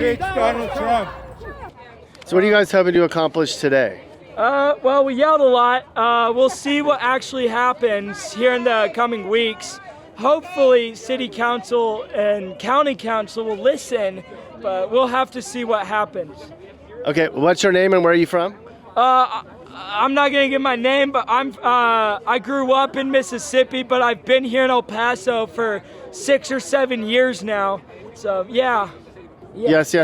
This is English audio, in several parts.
fix Donald Trump. So what are you guys hoping to accomplish today? Well, we yelled a lot. We'll see what actually happens here in the coming weeks. Hopefully, City Council and County Council will listen, but we'll have to see what happens. Okay, what's your name and where are you from? I'm not gonna give my name, but I grew up in Mississippi, but I've been here in El Paso for 6 or 7 years now. So yeah. Yes.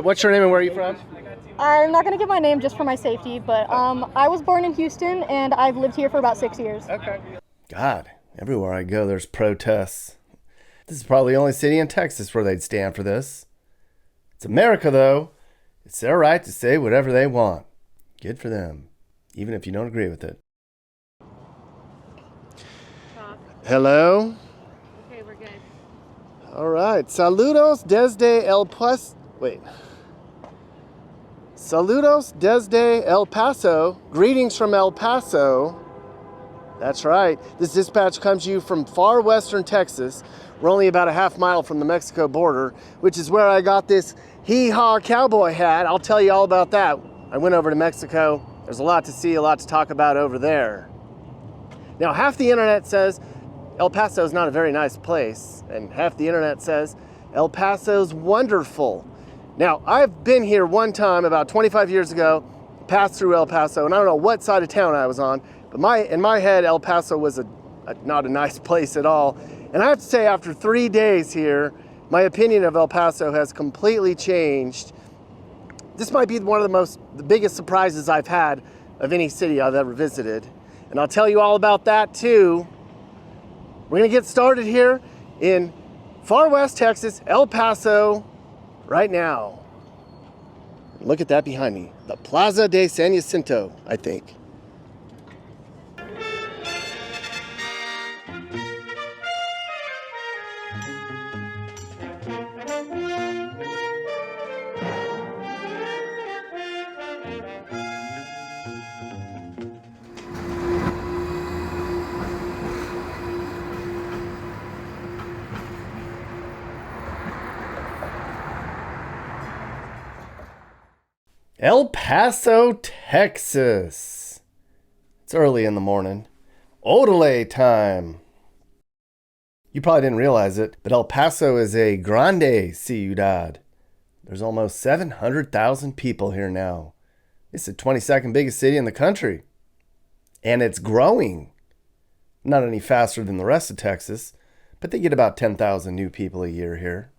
What's your name and where are you from? I'm not going to give my name just for my safety, but I was born in Houston, and I've lived here for about 6 years. Okay. God, everywhere I go, there's protests. This is probably the only city in Texas where they'd stand for this. It's America, though. It's their right to say whatever they want. Good for them, even if you don't agree with it. Hello? Okay, we're good. All right. Saludos desde El Paso. Wait. Saludos desde El Paso. Greetings from El Paso. That's right. This dispatch comes to you from far western Texas. We're only about a half mile from the Mexico border, which is where I got this hee-haw cowboy hat. I'll tell you all about that. I went over to Mexico. There's a lot to see, a lot to talk about over there. Now, half the internet says El Paso is not a very nice place, and half the internet says El Paso's wonderful. Now, I've been here one time about 25 years ago, passed through El Paso, and I don't know what side of town I was on, but in my head, El Paso was not a nice place at all. And I have to say, after 3 days here, my opinion of El Paso has completely changed. This might be one of the biggest surprises I've had of any city I've ever visited. And I'll tell you all about that too. We're gonna get started here in far west Texas, El Paso, right now. Look at that behind me. The Plaza de San Jacinto, I think. El Paso, Texas. It's early in the morning. Orale time. You probably didn't realize it, but El Paso is a grande ciudad. There's almost 700,000 people here now. It's the 22nd biggest city in the country. And it's growing. Not any faster than the rest of Texas, but they get about 10,000 new people a year here.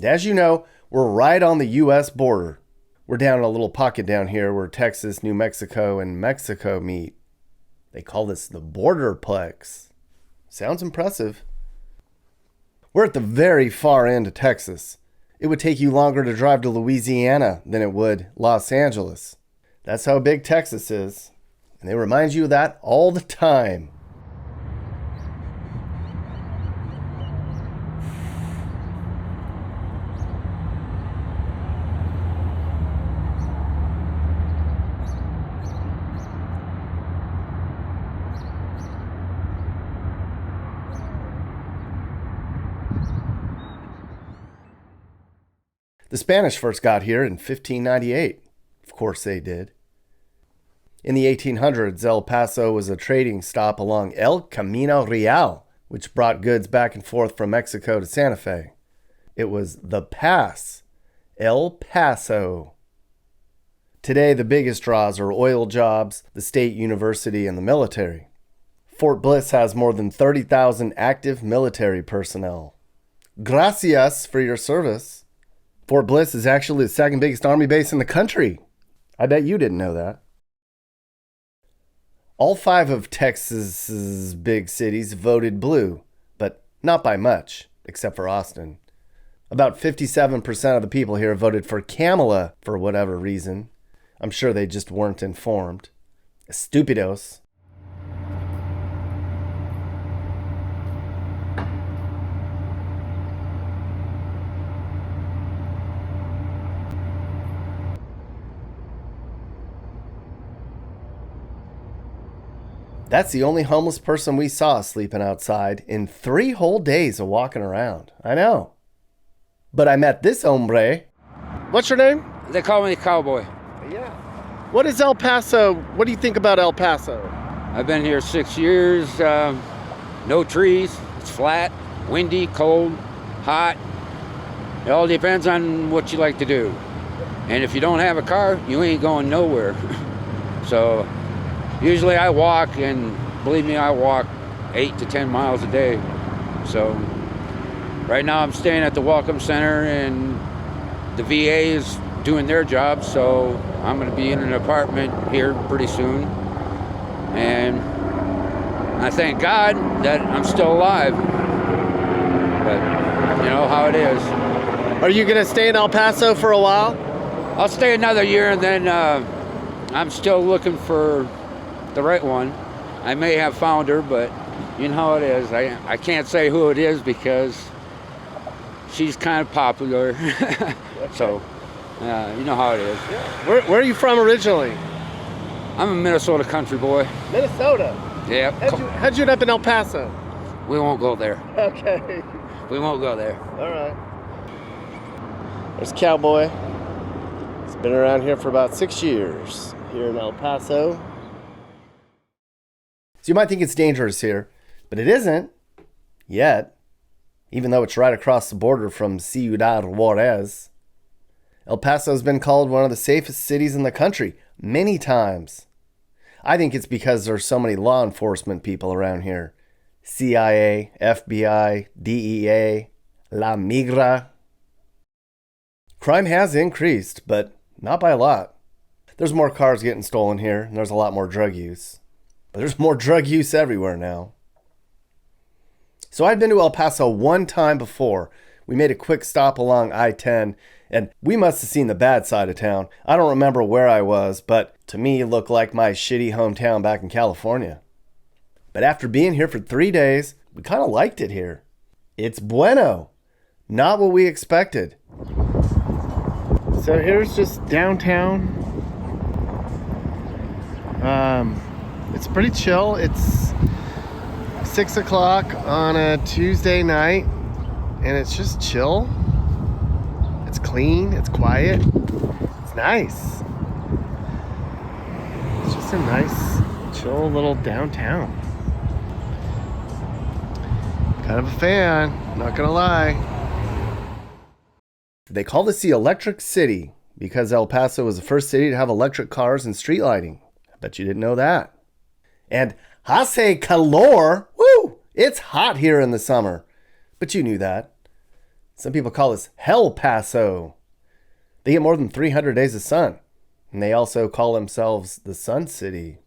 As you know, we're right on the U.S. border. We're down in a little pocket down here where Texas, New Mexico, and Mexico meet. They call this the Borderplex. Sounds impressive. We're at the very far end of Texas. It would take you longer to drive to Louisiana than it would Los Angeles. That's how big Texas is. And they remind you of that all the time. The Spanish first got here in 1598. Of course they did. In the 1800s, El Paso was a trading stop along El Camino Real, which brought goods back and forth from Mexico to Santa Fe. It was the pass, El Paso. Today, the biggest draws are oil jobs, the state university, and the military. Fort Bliss has more than 30,000 active military personnel. Gracias for your service. Fort Bliss is actually the second biggest army base in the country. I bet you didn't know that. All 5 of Texas's big cities voted blue, but not by much, except for Austin. About 57% of the people here voted for Kamala for whatever reason. I'm sure they just weren't informed. Estupidos. That's the only homeless person we saw sleeping outside in 3 whole days of walking around. I know. But I met this hombre. What's your name? They call me the cowboy. Yeah. What is El Paso? What do you think about El Paso? I've been here 6 years. No trees. It's flat, windy, cold, hot. It all depends on what you like to do. And if you don't have a car, you ain't going nowhere. So usually I walk, and believe me, I walk 8 to 10 miles a day. So right now I'm staying at the Welcome Center, and the VA is doing their job, so I'm going to be in an apartment here pretty soon. And I thank God that I'm still alive. But you know how it is. Are you going to stay in El Paso for a while? I'll stay another year, and then I'm still looking for the right one. I may have found her, but you know how it is. I can't say who it is because she's kind of popular. So you know how it is. Where are you from originally? I'm a Minnesota country boy. Minnesota? Yeah. How'd you end up in El Paso? We won't go there. Okay. We won't go there. All right. There's Cowboy. He's been around here for about 6 years, here in El Paso. So you might think it's dangerous here, but it isn't, yet, even though it's right across the border from Ciudad Juarez. El Paso has been called one of the safest cities in the country many times. I think it's because there's so many law enforcement people around here. CIA, FBI, DEA, La Migra. Crime has increased, but not by a lot. There's more cars getting stolen here, and there's a lot more drug use. But there's more drug use everywhere now. So I'd been to El Paso one time before. We made a quick stop along I-10, and we must have seen the bad side of town. I don't remember where I was, but to me it looked like my shitty hometown back in California. But after being here for 3 days, we kind of liked it here. It's bueno. Not what we expected. So here's just downtown. It's pretty chill. It's 6 o'clock on a Tuesday night, and it's just chill. It's clean, it's quiet, it's nice. It's just a nice, chill little downtown. Kind of a fan, not gonna lie. They call this the Electric City because El Paso was the first city to have electric cars and street lighting. I bet you didn't know that. And hace calor, woo! It's hot here in the summer. But you knew that. Some people call this Hell Paso. They get more than 300 days of sun. And they also call themselves the Sun City.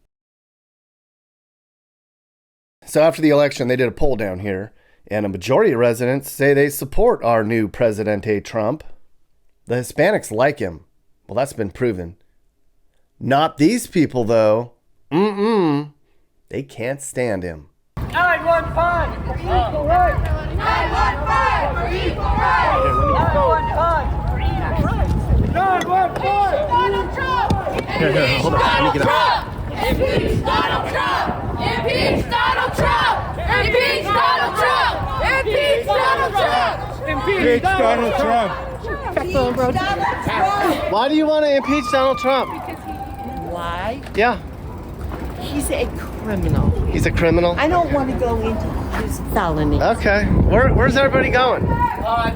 So after the election, they did a poll down here. And a majority of residents say they support our new Presidente Trump. The Hispanics like him. Well, that's been proven. Not these people, though. They can't stand him. 915 for equal rights. 915 for equal rights. 915. Donald Trump. Hold on, let me get up. Impeach Donald Trump. Impeach Donald Trump. Impeach Donald Trump. Impeach Donald Trump. Impeach Donald Trump. Why do you want to impeach Donald Trump? Why? Yeah, He's a criminal. he's a criminal. I don't want to go into his felony. Okay, where's everybody going? All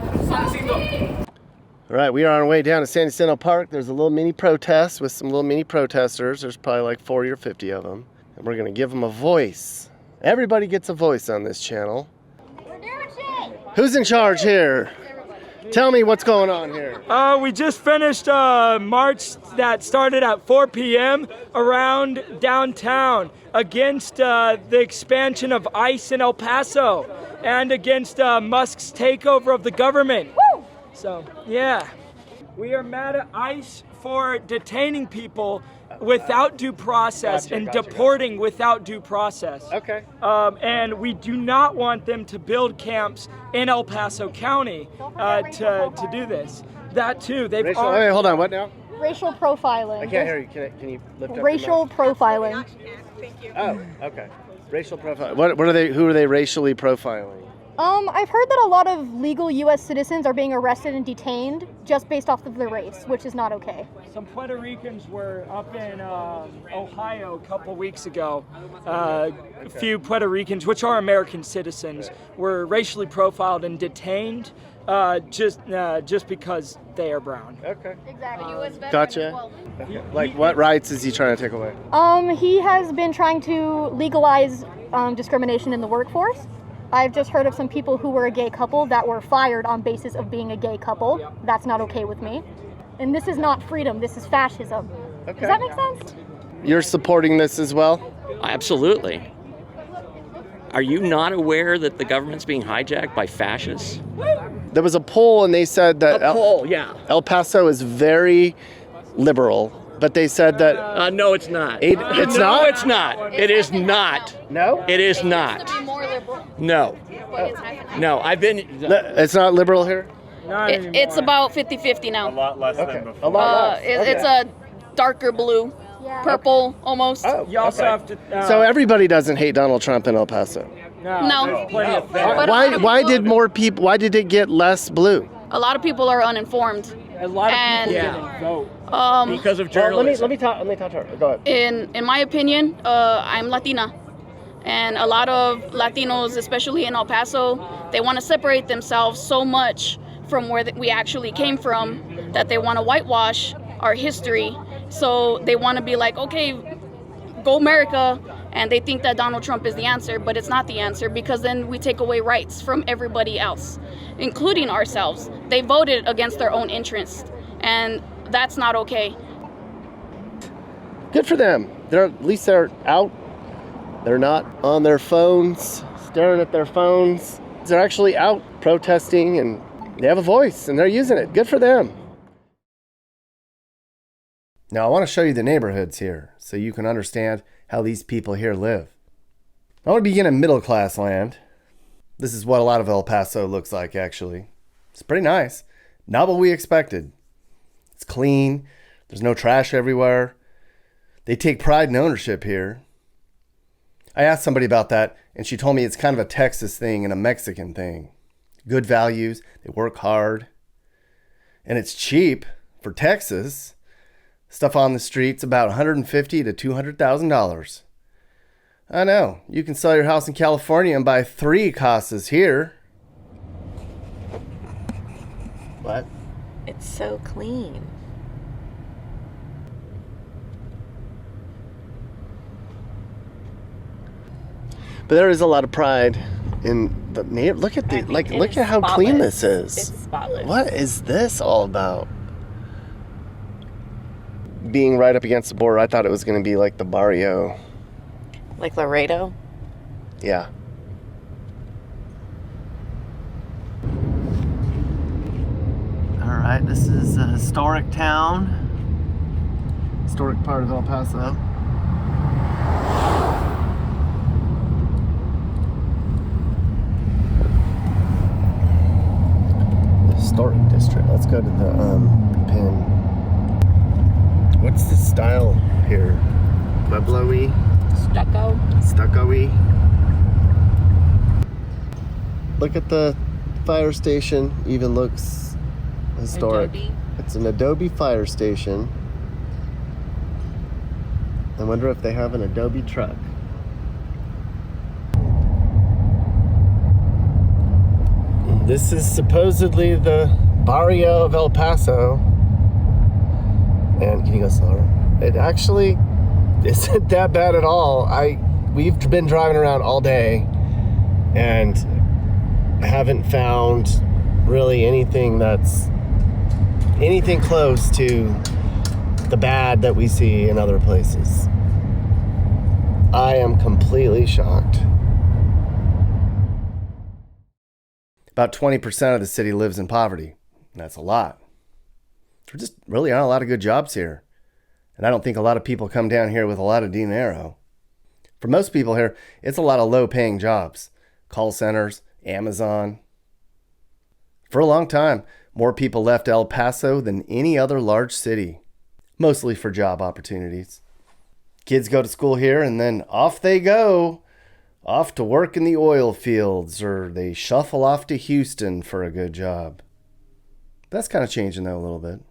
right, we are on our way down to San Jacinto Park. There's a little mini protest with some little mini protesters. There's probably like 40 or 50 of them. And we're going to give them a voice. Everybody gets a voice on this channel. Who's in charge here? Tell me what's going on here. We just finished a march that started at 4 p.m. around downtown against the expansion of ICE in El Paso and against Musk's takeover of the government. Woo! So, yeah. We are mad at ICE for detaining people without due process and deporting without due process. Okay. And we do not want them to build camps in El Paso County to do this. That too, they've Wait, already... hold on, what now? Racial profiling. I can't hear you. Can you lift up Racial your profiling. mouth? Oh, okay. Racial profile. What are they? Who are they racially profiling? I've heard that a lot of legal U.S. citizens are being arrested and detained just based off of their race, which is not okay. Some Puerto Ricans were up in Ohio a couple weeks ago. A few Puerto Ricans, which are American citizens, were racially profiled and detained just because they are brown. Okay. Exactly. Gotcha. Okay. Like, what rights is he trying to take away? He has been trying to legalize discrimination in the workforce. I've just heard of some people who were a gay couple that were fired on basis of being a gay couple. That's not okay with me. And this is not freedom, this is fascism. Okay. Does that make sense? You're supporting this as well? Absolutely. Are you not aware that the government's being hijacked by fascists? There was a poll and they said that Yeah. El Paso is very liberal, but they said that No, it's not. it's No, not? it's not. It is not. No? It is not. No. No, I've been... It's not liberal here? Not anymore. It's about 50-50 now. A lot less Okay. than before. A lot less. It's a darker blue, purple almost. Oh, You also okay. have to. So everybody doesn't hate Donald Trump in El Paso. No. there's plenty of things. But a lot of Why people- did more people? Why did it get less blue? A lot of people are uninformed. A lot of And- people Yeah. didn't vote. Because of Well, journalism. let me talk to her. Go ahead. In my opinion, I'm Latina. And a lot of Latinos, especially in El Paso, they want to separate themselves so much from where we actually came from that they want to whitewash our history. So they want to be like, okay, go America. And they think that Donald Trump is the answer, but it's not the answer because then we take away rights from everybody else, including ourselves. They voted against their own interests, and that's not okay. Good for them. At least they're out. They're not on their phones, staring at their phones. They're actually out protesting and they have a voice and they're using it. Good for them. Now I want to show you the neighborhoods here so you can understand how these people here live. I want to begin in middle class land. This is what a lot of El Paso looks like actually. It's pretty nice. Not what we expected. It's clean. There's no trash everywhere. They take pride in ownership here. I asked somebody about that, and she told me it's kind of a Texas thing and a Mexican thing. Good values, they work hard, and it's cheap for Texas. Stuff on the streets about $150,000 to $200,000. I know, you can sell your house in California and buy 3 casas here. What? It's so clean. But there is a lot of pride in the neighbor. Look at the look at how clean this is. It's spotless. What is this all about? Being right up against the border, I thought it was going to be like the barrio. Like Laredo? Yeah. All right, this is a historic town. Historic part of El Paso. Historic district. Let's go to the pin. What's the style here? Pueblo-y? Stucco? Stucco-y? Look at the fire station. Even looks historic. Adobe. It's an Adobe fire station. I wonder if they have an Adobe truck. This is supposedly the barrio of El Paso. And can you go slower? It actually isn't that bad at all. We've been driving around all day and haven't found really anything that's anything close to the bad that we see in other places. I am completely shocked. About 20% of the city lives in poverty. And that's a lot. There just really aren't a lot of good jobs here. And I don't think a lot of people come down here with a lot of dinero. For most people here, it's a lot of low-paying jobs. Call centers, Amazon. For a long time, more people left El Paso than any other large city. Mostly for job opportunities. Kids go to school here and then off they go. off to work in the oil fields, or they shuffle off to Houston for a good job. That's kind of changing though a little bit.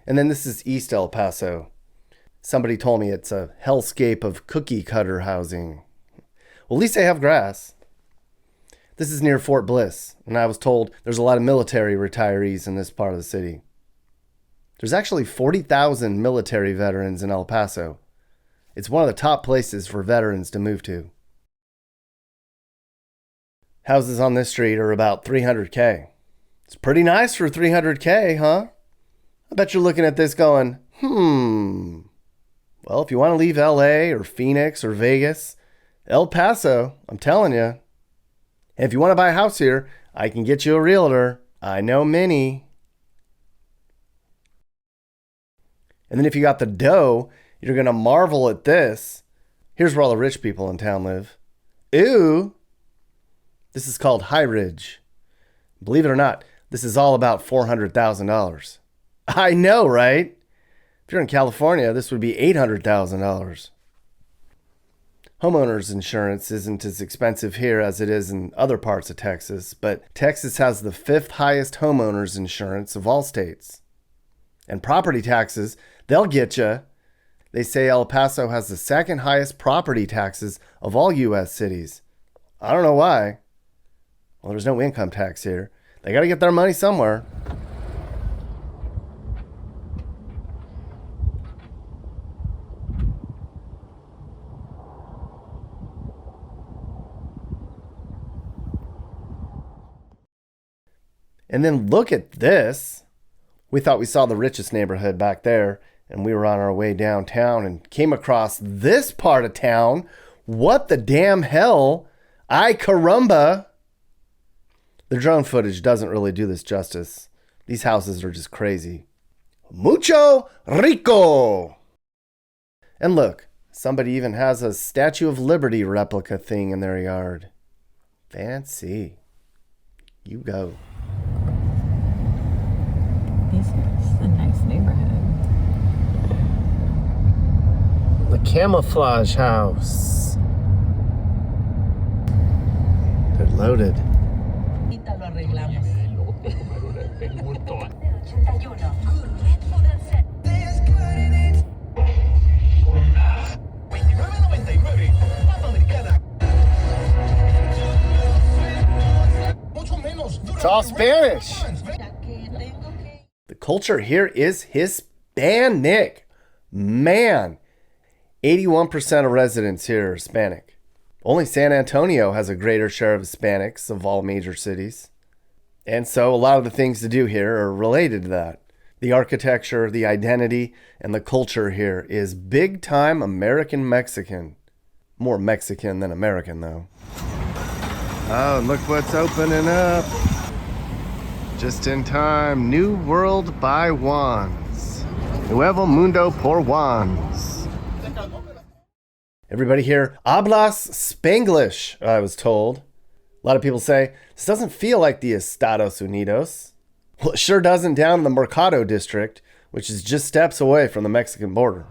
And then this is East El Paso. Somebody told me it's a hellscape of cookie cutter housing. Well, at least they have grass. This is near Fort Bliss, and I was told there's a lot of military retirees in this part of the city. There's actually 40,000 military veterans in El Paso. It's one of the top places for veterans to move to. Houses on this street are about $300K. It's pretty nice for $300K, huh? I bet you're looking at this going, Well, if you want to leave LA or Phoenix or Vegas, El Paso, I'm telling you. And if you want to buy a house here, I can get you a realtor. I know many. And then if you got the dough, you're going to marvel at this. Here's where all the rich people in town live. Ooh. This is called High Ridge. Believe it or not, this is all about $400,000. I know, right? If you're in California, this would be $800,000. Homeowners insurance isn't as expensive here as it is in other parts of Texas, but Texas has the 5th highest homeowners insurance of all states. And property taxes, they'll get you. They say El Paso has the 2nd highest property taxes of all U.S. cities. I don't know why. Well, there's no income tax here. They got to get their money somewhere. And then look at this. We thought we saw the richest neighborhood back there, and we were on our way downtown and came across this part of town. What the damn hell? Ay caramba. The drone footage doesn't really do this justice. These houses are just crazy. Mucho rico. And look, somebody even has a Statue of Liberty replica thing in their yard. Fancy. You go. This is a nice neighborhood. The camouflage house. They're loaded. It's all Spanish. The culture here is Hispanic. Man, 81% of residents here are Hispanic. Only San Antonio has a greater share of Hispanics of all major cities. And so a lot of the things to do here are related to that. The architecture, the identity, and the culture here is big time American Mexican. More Mexican than American though. Oh, and look what's opening up. Just in time, New World by Juans. Nuevo Mundo por Juans. Everybody here hablas Spanglish, I was told. A lot of people say, this doesn't feel like the Estados Unidos. Well, it sure doesn't down in the Mercado district, which is just steps away from the Mexican border.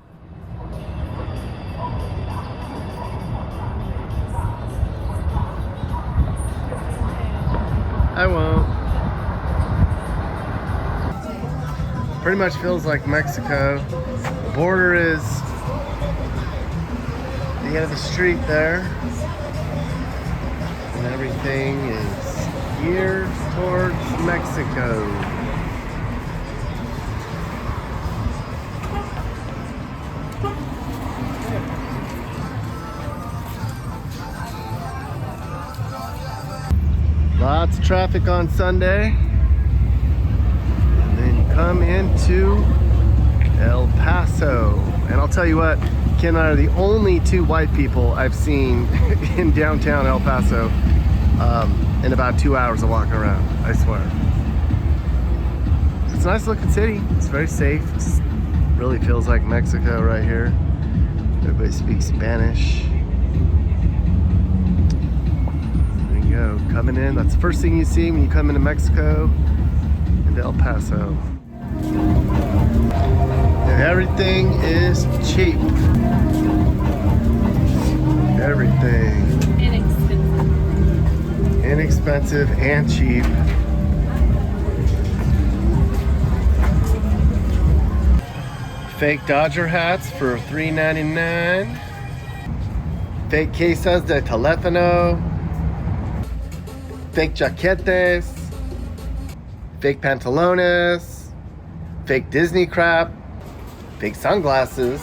I won't. Pretty much feels like Mexico. The border is the end of the street there. And everything is geared towards Mexico. Lots of traffic on Sunday. And then you come into El Paso. And I'll tell you what, Ken and I are the only 2 white people I've seen in downtown El Paso in about 2 hours of walking around, I swear. It's a nice looking city. It's very safe. It really feels like Mexico right here. Everybody speaks Spanish. There you go. Paso coming in. That's the first thing you see when you come into Mexico, into El Paso. And everything is cheap. Everything. Inexpensive and cheap. Fake Dodger hats for $3.99. Fake quesas de teléfono. Fake jaquetes. Fake pantalones. Fake Disney crap. Fake sunglasses.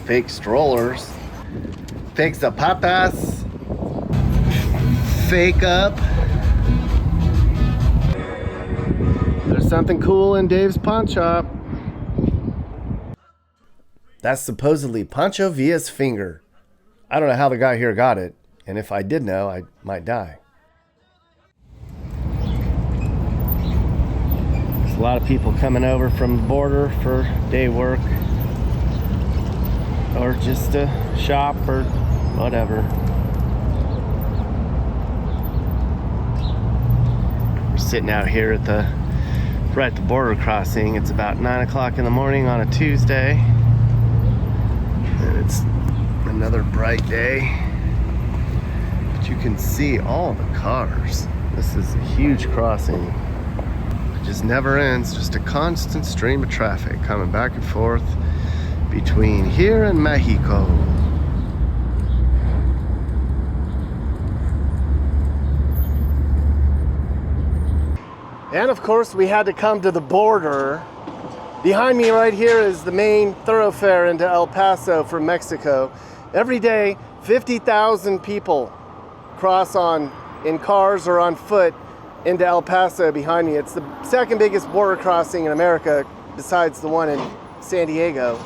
Fake strollers. Fake zapatas. Fake up. There's something cool in Dave's pawn shop. That's supposedly Pancho Villa's finger. I don't know how the guy here got it, and if I did know, I might die. There's a lot of people coming over from the border for day work, or just to shop or whatever. We're sitting out here at right at the border crossing. It's about 9 o'clock in the morning on a Tuesday. And it's another bright day, but you can see all the cars. This is a huge crossing. It just never ends, just a constant stream of traffic coming back and forth between here and Mexico. And of course we had to come to the border. Behind me right here is the main thoroughfare into El Paso from Mexico. Every day, 50,000 people cross in cars or on foot into El Paso behind me. It's the second biggest border crossing in America besides the one in San Diego.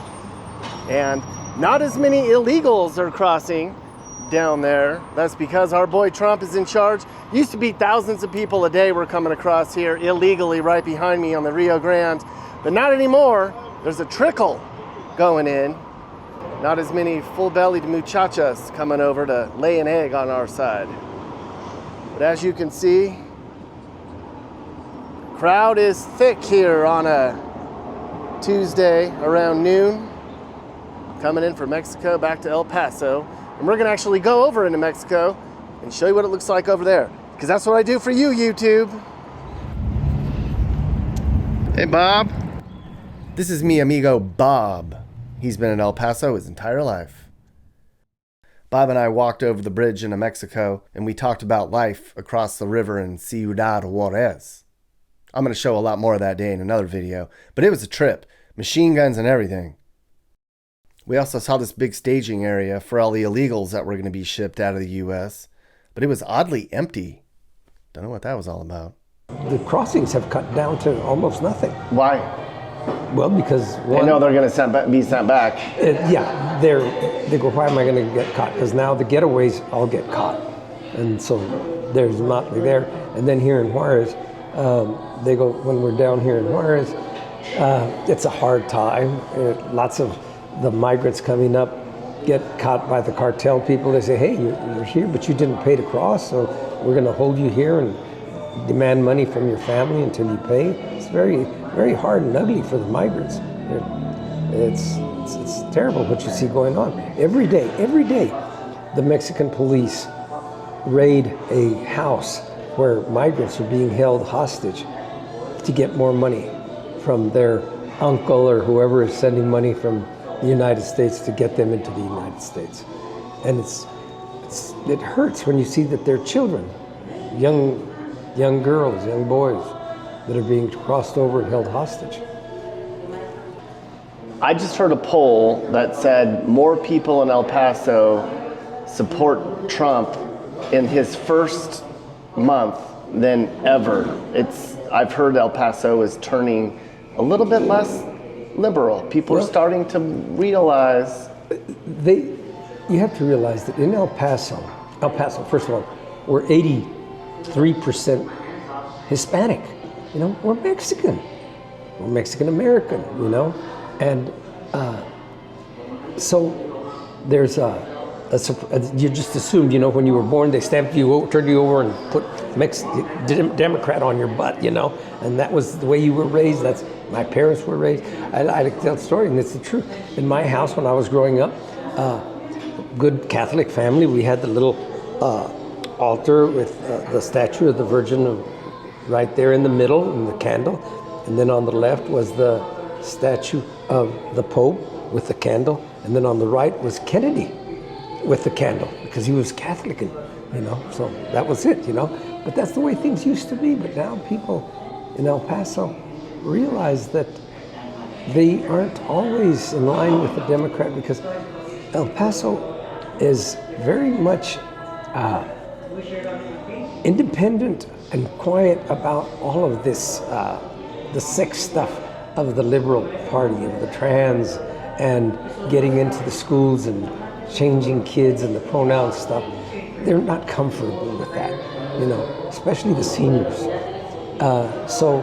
And not as many illegals are crossing down there. That's because our boy Trump is in charge. Used to be thousands of people a day were coming across here illegally right behind me on the Rio Grande. But not anymore. There's a trickle going in. Not as many full-bellied muchachas coming over to lay an egg on our side. But as you can see, crowd is thick here on a Tuesday around noon. Coming in from Mexico back to El Paso. And we're gonna actually go over into Mexico and show you what it looks like over there. Because that's what I do for you, YouTube. Hey, Bob. This is mi amigo Bob. He's been in El Paso his entire life. Bob and I walked over the bridge into Mexico and we talked about life across the river in Ciudad Juarez. I'm going to show a lot more of that day in another video, but it was a trip. Machine guns and everything. We also saw this big staging area for all the illegals that were going to be shipped out of the U.S., but it was oddly empty. Don't know what that was all about. The crossings have cut down to almost nothing. Why? Well, because I know they're going to be sent back. Yeah, they go, why am I going to get caught? Because now the getaways all get caught. And so there's not there. And then here in Juarez, they go, when we're down here in Juarez, it's a hard time. Lots of the migrants coming up get caught by the cartel people. They say, hey, you're here, but you didn't pay to cross, so we're going to hold you here and demand money from your family until you pay. It's very, very hard and ugly for the migrants. It's terrible what you see going on. Every day, the Mexican police raid a house where migrants are being held hostage to get more money from their uncle or whoever is sending money from the United States to get them into the United States. And it hurts when you see that they're children, young girls, young boys that are being crossed over and held hostage. I just heard a poll that said more people in El Paso support Trump in his first month than ever. I've heard El Paso is turning a little bit less liberal. People are starting to realize. You have to realize that in El Paso, first of all, we're 83% Hispanic. You know, we're Mexican. We're Mexican American, you know? And so there's you just assumed, you know, when you were born, they stamped you, turned you over and put Democrat on your butt, you know, and that was the way you were raised. That's my parents were raised. I like to tell the story, and it's the truth. In my house when I was growing up, good Catholic family, we had the little altar with the statue of the Virgin right there in the middle, and the candle, and then on the left was the statue of the Pope with the candle, and then on the right was Kennedy with the candle, because he was Catholic, and you know, so that was it, you know. But that's the way things used to be. But now people in El Paso realize that they aren't always in line with the Democrat, because El Paso is very much independent and quiet about all of this, the sex stuff of the liberal party, of the trans, and getting into the schools and changing kids and the pronoun stuff. They're not comfortable with that, you know, especially the seniors. So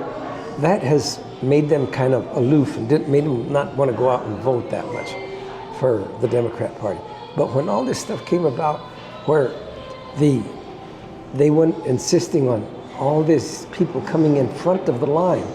that has made them kind of aloof and made them not want to go out and vote that much for the Democrat Party. But when all this stuff came about, where they went insisting on all these people coming in front of the line,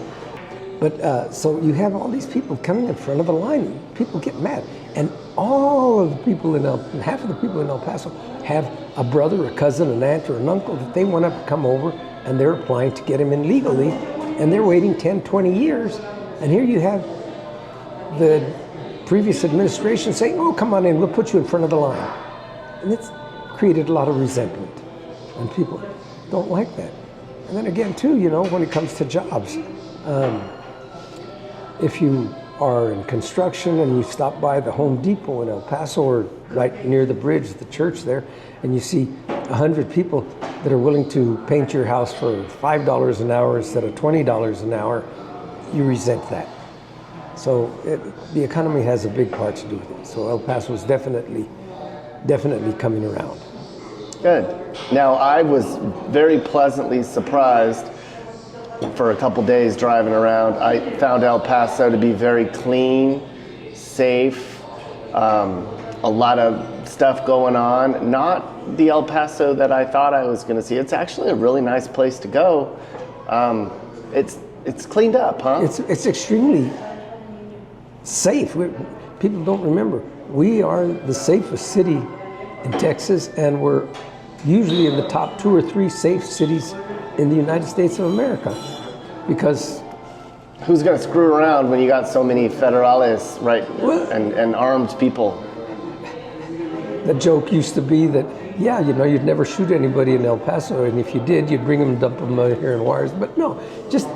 but so you have all these people coming in front of the line, people get mad. And all of the people half of the people in El Paso have a brother, a cousin, an aunt, or an uncle that they want to come over, and they're applying to get him in legally, and they're waiting 10, 20 years. And here you have the previous administration saying, oh, come on in, we'll put you in front of the line. And it's created a lot of resentment, and people don't like that. And then again, too, you know, when it comes to jobs, if you are in construction and you stop by the Home Depot in El Paso, or right near the bridge, the church there, and you see 100 people that are willing to paint your house for $5 an hour instead of $20 an hour, you resent that. So the economy has a big part to do with it. So El Paso is definitely coming around. Good. Now, I was very pleasantly surprised. For a couple days driving around, I found El Paso to be very clean, safe, a lot of stuff going on. Not the El Paso that I thought I was going to see. It's actually a really nice place to go. It's cleaned up, huh? It's extremely safe. People don't remember. We are the safest city in Texas, and we're usually in the top 2 or 3 safe cities in the United States of America, because who's going to screw around when you got so many federales, right, and armed people? The joke used to be that, yeah, you know, you'd never shoot anybody in El Paso, and if you did, you'd bring them and dump them here in Juarez. But no, just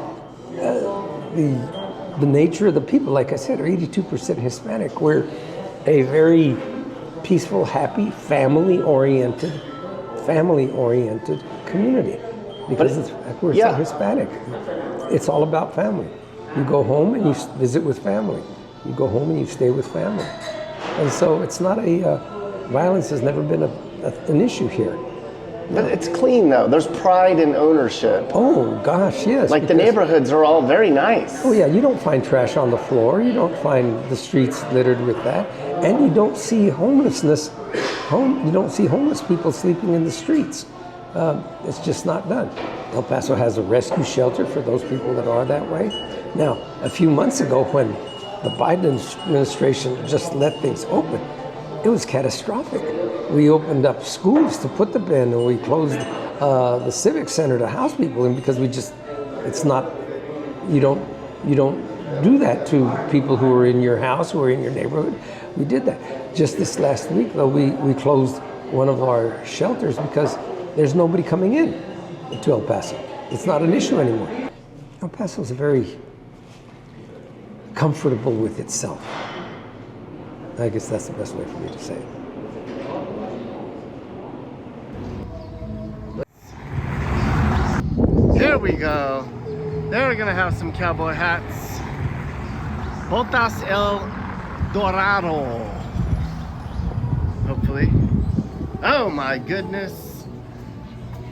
the nature of the people, like I said, are 82% Hispanic. We're a very peaceful, happy, family-oriented community. Because we're so Hispanic. It's all about family. You go home and you visit with family. You go home and you stay with family. And so it's not violence has never been an issue here. But it's clean, though. There's pride in ownership. Oh, gosh, yes. Like the neighborhoods are all very nice. Oh, yeah, you don't find trash on the floor. You don't find the streets littered with that. And you don't see homelessness. You don't see homeless people sleeping in the streets. It's just not done. El Paso has a rescue shelter for those people that are that way. Now, a few months ago, when the Biden administration just let things open, it was catastrophic. We opened up schools to put them in, and we closed the Civic Center to house people in, because it's not, you don't do that to people who are in your house, who are in your neighborhood. We did that. Just this last week, though, we closed one of our shelters because there's nobody coming in to El Paso. It's not an issue anymore. El Paso is very comfortable with itself. I guess that's the best way for me to say it. Here we go. They're gonna have some cowboy hats. Botas El Dorado. Hopefully. Oh my goodness.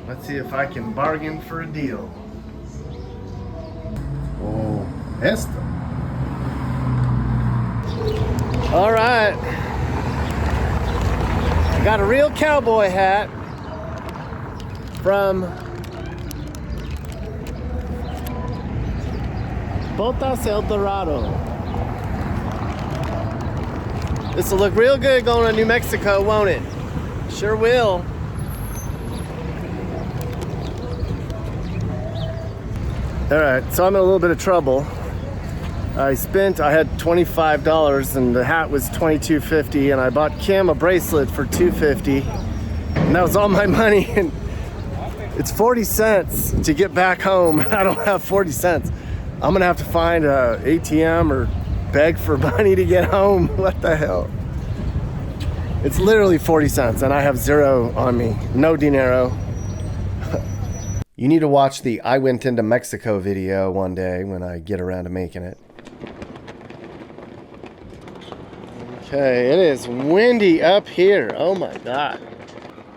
Let's see if I can bargain for a deal. Oh, esto. All right. I got a real cowboy hat from Botas El Dorado. This will look real good going to New Mexico, won't it? Sure will. All right, so I'm in a little bit of trouble. I had $25 and the hat was $22.50, and I bought Kim a bracelet for $2.50, and that was all my money, and it's 40 cents to get back home. I don't have 40 cents. I'm gonna have to find a ATM or beg for money to get home. What the hell? It's literally 40 cents and I have zero on me. No dinero. You need to watch the I Went Into Mexico video one day when I get around to making it. Okay, it is windy up here. Oh my God.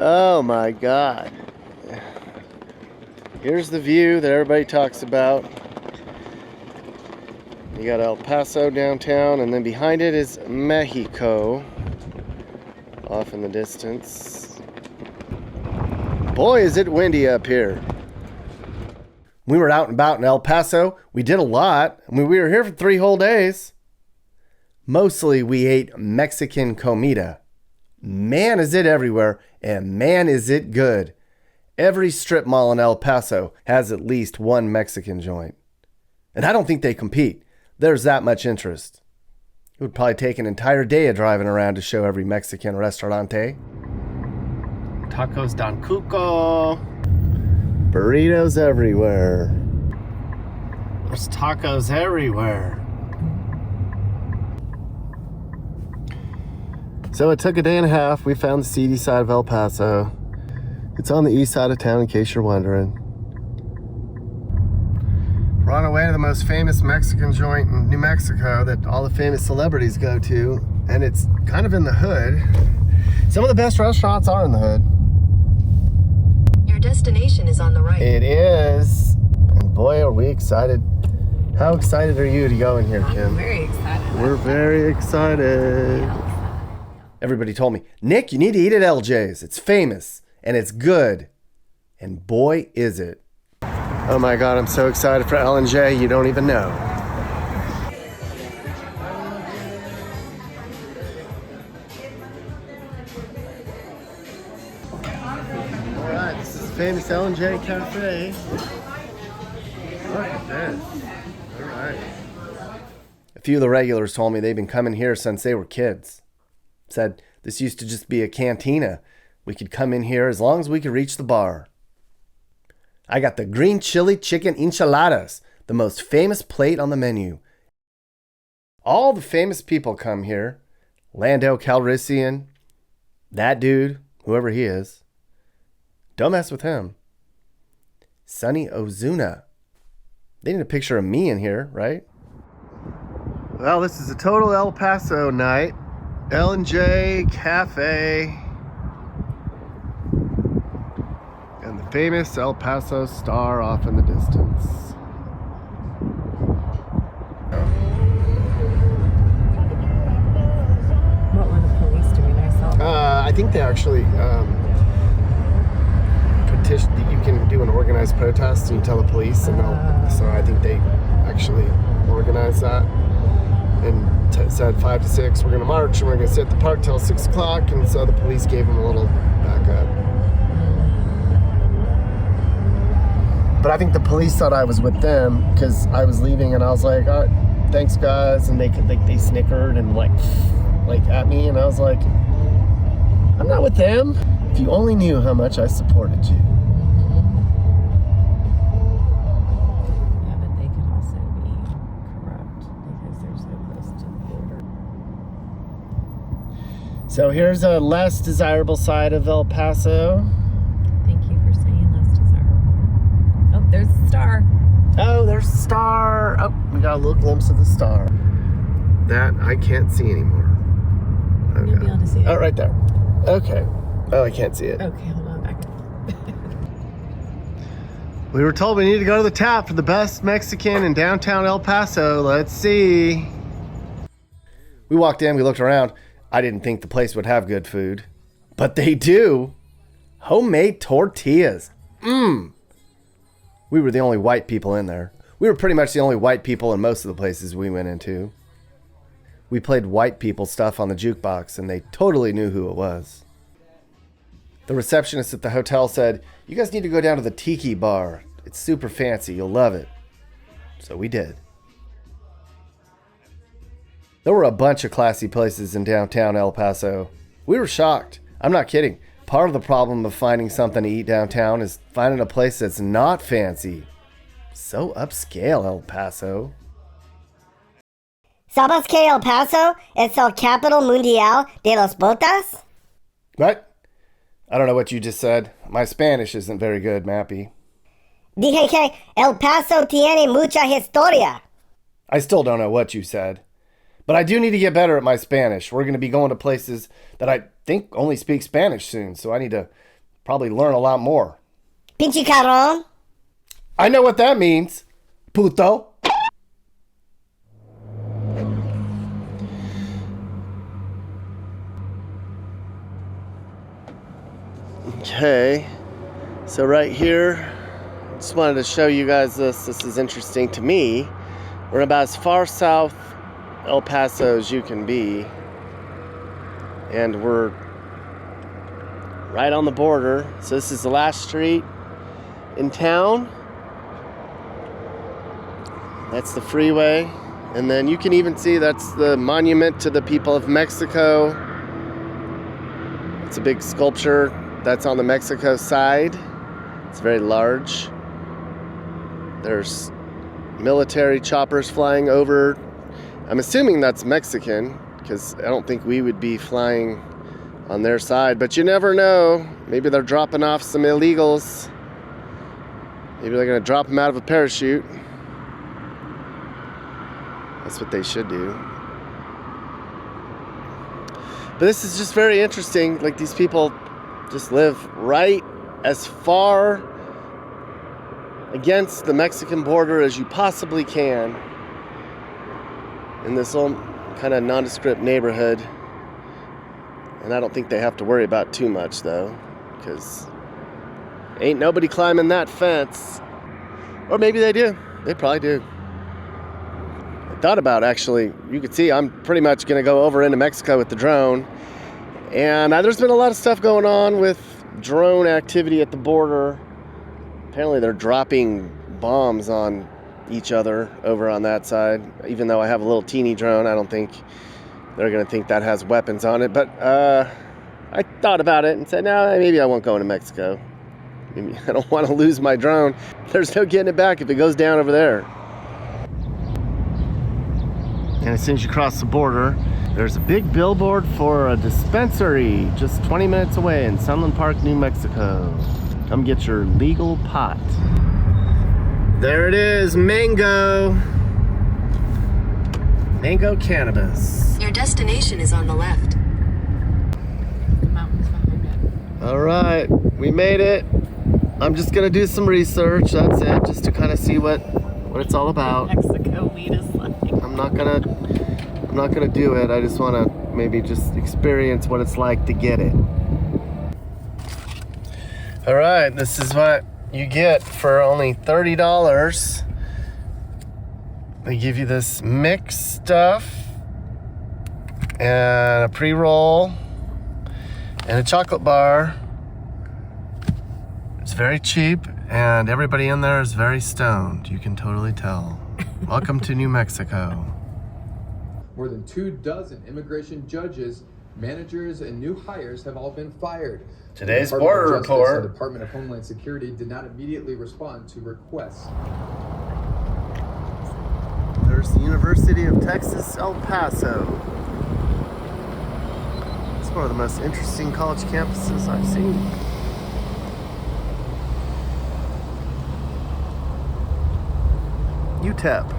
Oh my God. Here's the view that everybody talks about. You got El Paso downtown, and then behind it is Mexico off in the distance. Boy, is it windy up here. We were out and about in El Paso. We did a lot. I mean, we were here for 3 whole days. Mostly we ate Mexican comida. Man, is it everywhere, and man, is it good. Every strip mall in El Paso has at least one Mexican joint. And I don't think they compete. There's that much interest. It would probably take an entire day of driving around to show every Mexican restaurante. Tacos Don Cuco. Burritos everywhere. There's tacos everywhere. So it took a day and a half. We found the seedy side of El Paso. It's on the east side of town in case you're wondering. We're on our way to the most famous Mexican joint in New Mexico that all the famous celebrities go to, and it's kind of in the hood. Some of the best restaurants are in the hood. Your destination is on the right. It is. And boy, are we excited. How excited are you to go in here, Kim? I'm very excited. We're very excited. Everybody told me, Nick, you need to eat at LJ's. It's famous and it's good. And boy, is it. Oh my God, I'm so excited for L&J, you don't even know. All right, this is the famous L&J Cafe. Look at this. All right. A few of the regulars told me they've been coming here since they were kids. Said this used to just be a cantina. We could come in here as long as we could reach the bar. I got the green chili chicken enchiladas, the most famous plate on the menu. All the famous people come here. Lando Calrissian, that dude, whoever he is. Don't mess with him. Sonny Ozuna. They need a picture of me in here, right? Well, this is a total El Paso night. L&J Cafe. And the famous El Paso Star off in the distance. What were the police doing? I saw. I think they actually petition. You can do an organized protest and you tell the police, and so I think they actually organized that and said 5 to 6 we're going to march and we're going to sit at the park till 6 o'clock, and so the police gave them a little backup. But I think the police thought I was with them because I was leaving, and I was like, all right, thanks guys, and they snickered and like at me, and I was like, I'm not with them. If you only knew how much I supported you. Yeah, but they could also be corrupt because they're so close to the border. So here's a less desirable side of El Paso. Thank you for saying less desirable. Oh, there's the star. Oh, there's the star. Oh, we got a little glimpse of the star. That I can't see anymore. Okay. You'll be able to see it. Oh, right there. Okay. Oh, I can't see it. Okay, hold on back. We were told we needed to go to the tap for the best Mexican in downtown El Paso. Let's see. We walked in, we looked around. I didn't think the place would have good food, but they do. Homemade tortillas. We were the only white people in there. We were pretty much the only white people in most of the places we went into. We played white people stuff on the jukebox, and they totally knew who it was. The receptionist at the hotel said, "You guys need to go down to the Tiki Bar. It's super fancy. You'll love it." So we did. There were a bunch of classy places in downtown El Paso. We were shocked. I'm not kidding. Part of the problem of finding something to eat downtown is finding a place that's not fancy. So upscale, El Paso. ¿Sabes que El Paso es el capital mundial de los botas? What? I don't know what you just said. My Spanish isn't very good, Mappy. Dije que El Paso tiene mucha historia. I still don't know what you said. But I do need to get better at my Spanish. We're going to be going to places that I think only speak Spanish soon, so I need to probably learn a lot more. Pinche cabrón. I know what that means, puto. Okay, so right here, just wanted to show you guys this. This is interesting to me. We're about as far south El Paso as you can be, and we're right on the border. So this is the last street in town. That's the freeway, and then you can even see that's the monument to the people of Mexico. It's a big sculpture that's on the Mexico side. It's very large. There's military choppers flying over. I'm assuming that's Mexican, because I don't think we would be flying on their side, but you never know. Maybe they're dropping off some illegals. Maybe they're gonna drop them out of a parachute. That's what they should do. But this is just very interesting. Like, these people just live right as far against the Mexican border as you possibly can in this little kind of nondescript neighborhood. And I don't think they have to worry about too much, though, because ain't nobody climbing that fence. Or maybe they do. They probably do. I thought about, actually, you can see I'm pretty much going to go over into Mexico with the drone. And there's been a lot of stuff going on with drone activity at the border. Apparently they're dropping bombs on each other over on that side. Even though I have a little teeny drone, I don't think they're going to think that has weapons on it. But I thought about it and said, no, maybe I won't go into Mexico. Maybe I don't want to lose my drone. There's no getting it back if it goes down over there. And as soon as you cross the border, there's a big billboard for a dispensary just 20 minutes away in Sunland Park, New Mexico. Come get your legal pot. There it is, mango. Mango cannabis. Your destination is on the left. The mountains behind it. All right, we made it. I'm just gonna do some research, that's it, just to kind of see what it's all about. Mexico weed is like. I'm not gonna do it. I just want to maybe just experience what it's like to get it. All right, this is what you get for only $30. They give you this mixed stuff and a pre-roll and a chocolate bar. It's very cheap, and everybody in there is very stoned. You can totally tell. Welcome to New Mexico. More than 24 immigration judges, managers, and new hires have all been fired. Today's The Department border of Justice report. and the Department of Homeland Security did not immediately respond to requests. There's the University of Texas, El Paso. It's one of the most interesting college campuses I've seen. UTEP.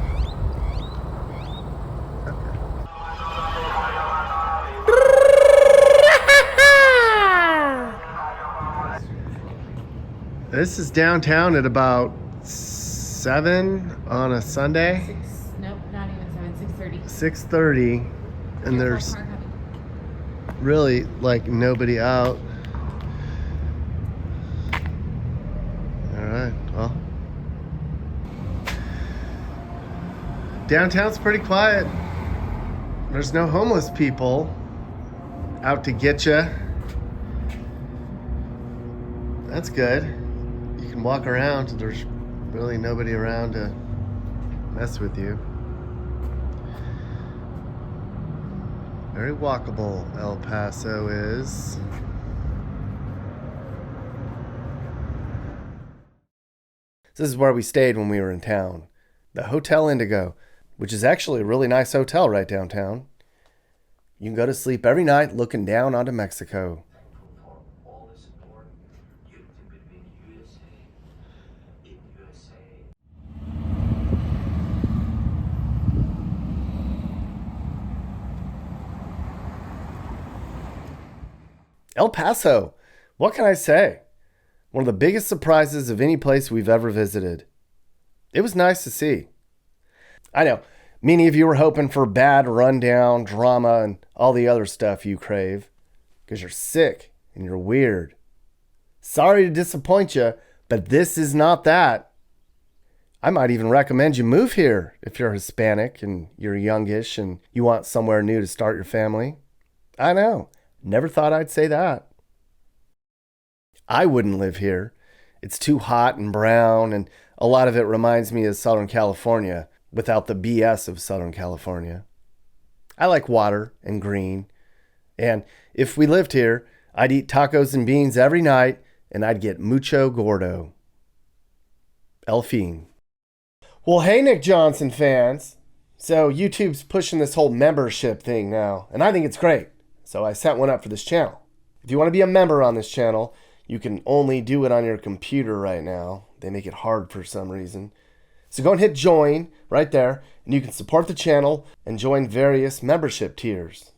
This is downtown at about 7 on a Sunday. Nope, not even 7. 6:30. 6:30, and there's really like nobody out. All right, well, Downtown's pretty quiet. There's no homeless people out to get you. That's good. You can walk around. There's really nobody around to mess with you. Very walkable, El Paso is. This is where we stayed when we were in town. The Hotel Indigo, which is actually a really nice hotel right downtown. You can go to sleep every night looking down onto Mexico. El Paso, what can I say? One of the biggest surprises of any place we've ever visited. It was nice to see. I know, many of you were hoping for bad rundown, drama, and all the other stuff you crave. Because you're sick and you're weird. Sorry to disappoint you, but this is not that. I might even recommend you move here if you're Hispanic and you're youngish and you want somewhere new to start your family. I know, never thought I'd say that. I wouldn't live here. It's too hot and brown, and a lot of it reminds me of Southern California without the BS of Southern California. I like water and green, and if we lived here, I'd eat tacos and beans every night, and I'd get mucho gordo. El fin. Well, hey, Nick Johnson fans. So YouTube's pushing this whole membership thing now, and I think it's great. So I set one up for this channel. If you want to be a member on this channel, you can only do it on your computer right now. They make it hard for some reason. So go and hit join right there, and you can support the channel and join various membership tiers.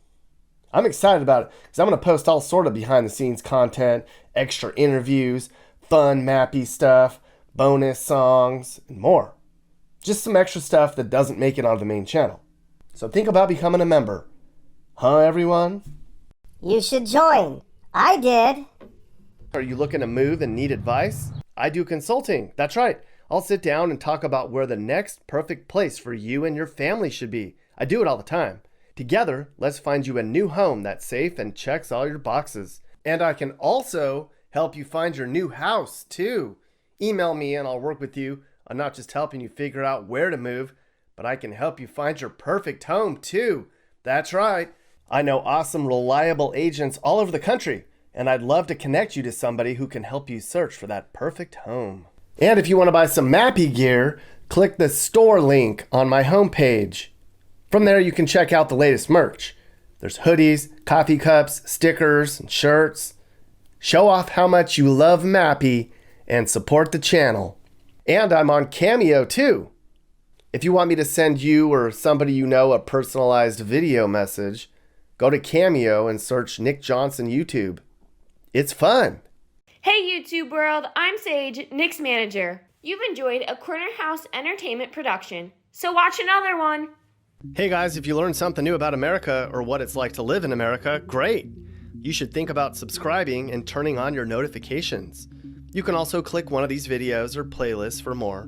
I'm excited about it because I'm going to post all sort of behind the scenes content, extra interviews, fun mappy stuff, bonus songs, and more. Just some extra stuff that doesn't make it onto the main channel. So think about becoming a member. Huh, everyone? You should join. I did. Are you looking to move and need advice? I do consulting. That's right. I'll sit down and talk about where the next perfect place for you and your family should be. I do it all the time. Together, let's find you a new home that's safe and checks all your boxes. And I can also help you find your new house, too. Email me and I'll work with you on not just helping you figure out where to move, but I can help you find your perfect home, too. That's right. I know awesome, reliable agents all over the country, and I'd love to connect you to somebody who can help you search for that perfect home. And if you want to buy some Mappy gear, click the store link on my homepage. From there, you can check out the latest merch. There's hoodies, coffee cups, stickers, and shirts. Show off how much you love Mappy and support the channel. And I'm on Cameo too. If you want me to send you or somebody you know a personalized video message, go to Cameo and search Nick Johnson YouTube. It's fun. Hey YouTube world, I'm Sage, Nick's manager. You've enjoyed a Corner House Entertainment production, so watch another one. Hey guys, if you learned something new about America or what it's like to live in America, great. You should think about subscribing and turning on your notifications. You can also click one of these videos or playlists for more.